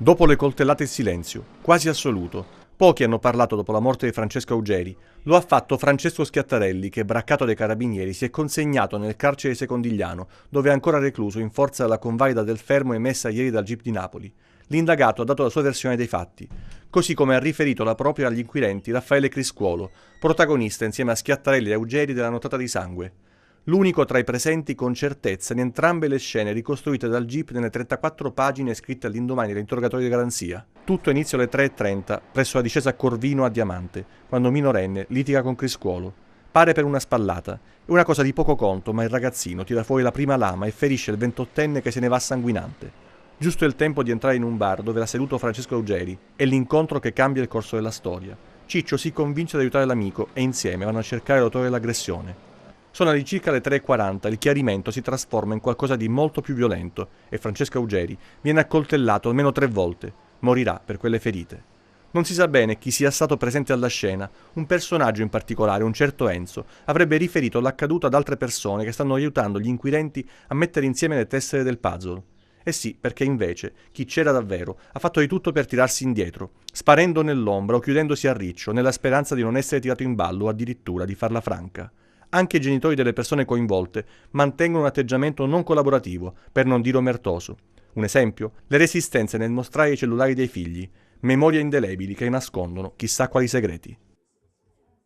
Dopo le coltellate il silenzio, quasi assoluto. Pochi hanno parlato dopo la morte di Francesco Augeri. Lo ha fatto Francesco Schiattarelli che, braccato dai carabinieri, si è consegnato nel carcere di Secondigliano, dove è ancora recluso in forza della convalida del fermo emessa ieri dal GIP di Napoli. L'indagato ha dato la sua versione dei fatti, così come ha riferito la propria agli inquirenti Raffaele Criscuolo, protagonista insieme a Schiattarelli e Augeri della nottata di sangue. L'unico tra i presenti con certezza in entrambe le scene ricostruite dal GIP nelle 34 pagine scritte all'indomani dell'interrogatorio di garanzia. Tutto inizia alle 3:30 presso la discesa Corvino a Diamante, quando minorenne litiga con Criscuolo. Pare per una spallata. È una cosa di poco conto, ma il ragazzino tira fuori la prima lama e ferisce il 28enne che se ne va sanguinante. Giusto il tempo di entrare in un bar dove era seduto Francesco Augeri. È l'incontro che cambia il corso della storia. Ciccio si convince ad aiutare l'amico e insieme vanno a cercare l'autore dell'aggressione. Sono all'incirca le 3:40, il chiarimento si trasforma in qualcosa di molto più violento e Francesco Augeri viene accoltellato almeno 3 volte. Morirà per quelle ferite. Non si sa bene chi sia stato presente alla scena. Un personaggio in particolare, un certo Enzo, avrebbe riferito l'accaduto ad altre persone che stanno aiutando gli inquirenti a mettere insieme le tessere del puzzle. Eh sì, perché invece chi c'era davvero ha fatto di tutto per tirarsi indietro, sparendo nell'ombra o chiudendosi a riccio nella speranza di non essere tirato in ballo o addirittura di farla franca. Anche i genitori delle persone coinvolte mantengono un atteggiamento non collaborativo, per non dire omertoso. Un esempio? Le resistenze nel mostrare i cellulari dei figli, memorie indelebili che nascondono chissà quali segreti.